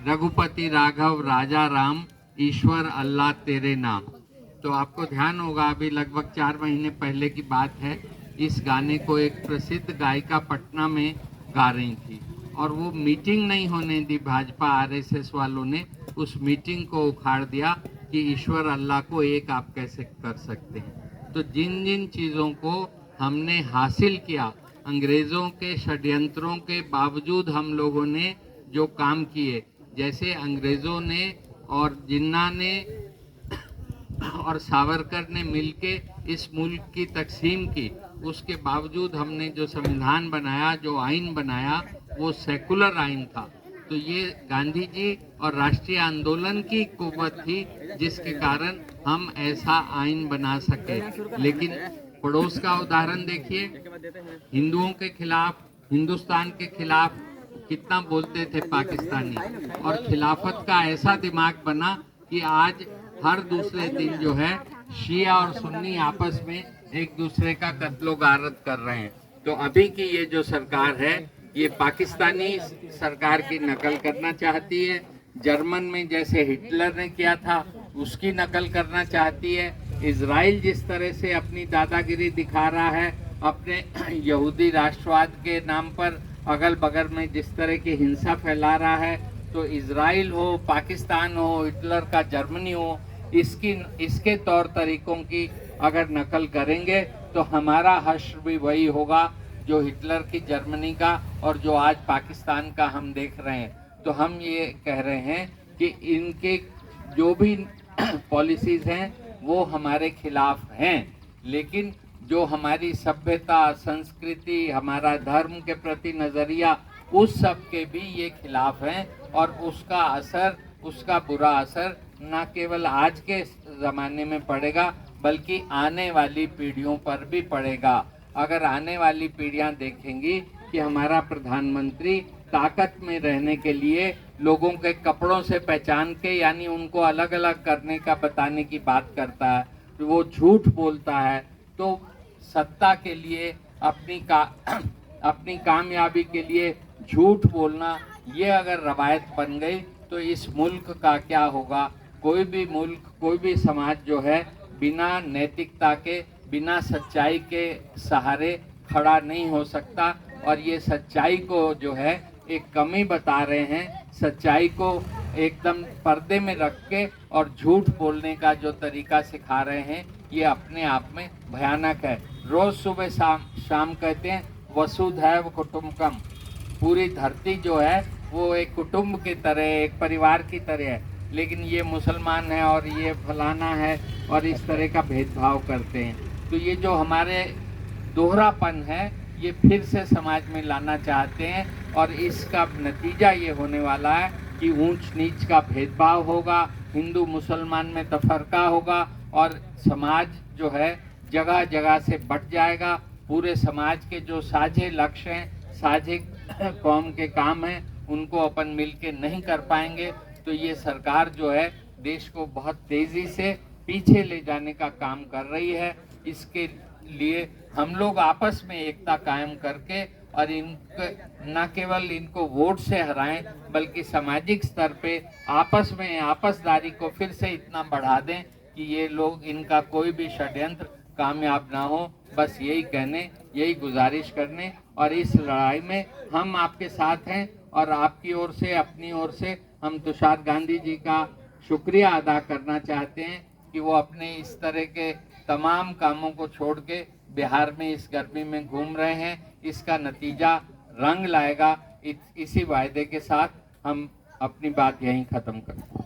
रघुपति राघव राजा राम, ईश्वर अल्लाह तेरे नाम। तो आपको ध्यान होगा, अभी लगभग 4 महीने पहले की बात है, इस गाने को एक प्रसिद्ध गायिका पटना में गा रही थी और वो मीटिंग नहीं होने दी भाजपा आरएसएस वालों ने, उस मीटिंग को उखाड़ दिया कि ईश्वर अल्लाह को एक आप कैसे कर सकते हैं। तो जिन जिन चीज़ों को हमने हासिल किया, अंग्रेज़ों के षड्यंत्रों के बावजूद हम लोगों ने जो काम किए, जैसे अंग्रेज़ों ने और जिन्ना ने और सावरकर ने मिलके इस मुल्क की तकसीम की, उसके बावजूद हमने जो संविधान बनाया, जो आइन बनाया, वो सेकुलर आइन था। तो ये गांधी जी और राष्ट्रीय आंदोलन की कुव्वत थी जिसके कारण हम ऐसा आइन बना सके। लेकिन पड़ोस का उदाहरण देखिए, हिंदुओं के खिलाफ, हिंदुस्तान के खिलाफ कितना बोलते थे पाकिस्तानी, और खिलाफत का ऐसा दिमाग बना कि आज हर दूसरे दिन जो है शिया और सुन्नी आपस में एक दूसरे का कत्लो गारत कर रहे हैं। तो अभी की ये जो सरकार है, ये पाकिस्तानी सरकार की नकल करना चाहती है। जर्मन में जैसे हिटलर ने किया था उसकी नकल करना चाहती है। इजराइल जिस तरह से अपनी दादागिरी दिखा रहा है, अपने यहूदी राष्ट्रवाद के नाम पर अगल बगल में जिस तरह की हिंसा फैला रहा है, तो इजराइल हो, पाकिस्तान हो, हिटलर का जर्मनी हो, इसके तौर तरीकों की अगर नकल करेंगे तो हमारा हश्र भी वही होगा जो हिटलर की जर्मनी का और जो आज पाकिस्तान का हम देख रहे हैं। तो हम ये कह रहे हैं कि इनके जो भी पॉलिसीज हैं वो हमारे खिलाफ हैं, लेकिन जो हमारी सभ्यता, संस्कृति, हमारा धर्म के प्रति नज़रिया, उस सब के भी ये खिलाफ हैं और उसका असर, उसका बुरा असर न केवल आज के ज़माने में पड़ेगा बल्कि आने वाली पीढ़ियों पर भी पड़ेगा। अगर आने वाली पीढ़ियां देखेंगी कि हमारा प्रधानमंत्री ताकत में रहने के लिए लोगों के कपड़ों से पहचान के, यानी उनको अलग अलग करने का बताने की बात करता है, वो झूठ बोलता है, तो सत्ता के लिए अपनी कामयाबी के लिए झूठ बोलना, ये अगर रवायत बन गई तो इस मुल्क का क्या होगा। कोई भी मुल्क, कोई भी समाज जो है बिना नैतिकता के, बिना सच्चाई के सहारे खड़ा नहीं हो सकता। और ये सच्चाई को जो है एक कमी बता रहे हैं, सच्चाई को एकदम पर्दे में रख के और झूठ बोलने का जो तरीका सिखा रहे हैं, ये अपने आप में भयानक है। रोज सुबह शाम कहते हैं वसुधैव कुटुंबकम, पूरी धरती जो है वो एक कुटुंब की तरह, एक परिवार की तरह है, लेकिन ये मुसलमान है और ये फलाना है और इस तरह का भेदभाव करते हैं। तो ये जो हमारे दोहरापन है ये फिर से समाज में लाना चाहते हैं और इसका नतीजा ये होने वाला है कि ऊंच नीच का भेदभाव होगा, हिंदू मुसलमान में तफरका होगा और समाज जो है जगह जगह से बट जाएगा। पूरे समाज के जो साझे लक्ष्य हैं, साझे कौम के काम हैं, उनको अपन मिलके नहीं कर पाएंगे। तो ये सरकार जो है देश को बहुत तेजी से पीछे ले जाने का काम कर रही है। इसके लिए हम लोग आपस में एकता कायम करके और इनको न केवल इनको वोट से हराएं बल्कि सामाजिक स्तर पे आपस में आपसदारी को फिर से इतना बढ़ा दें कि ये लोग, इनका कोई भी षड्यंत्र कामयाब ना हो। बस यही कहने, यही गुजारिश करने, और इस लड़ाई में हम आपके साथ हैं और आपकी ओर से, अपनी ओर से हम तुषार गांधी जी का शुक्रिया अदा करना चाहते हैं कि वो अपने इस तरह के तमाम कामों को छोड़ के बिहार में इस गर्मी में घूम रहे हैं। इसका नतीजा रंग लाएगा। इसी वायदे के साथ हम अपनी बात यहीं ख़त्म करते हैं।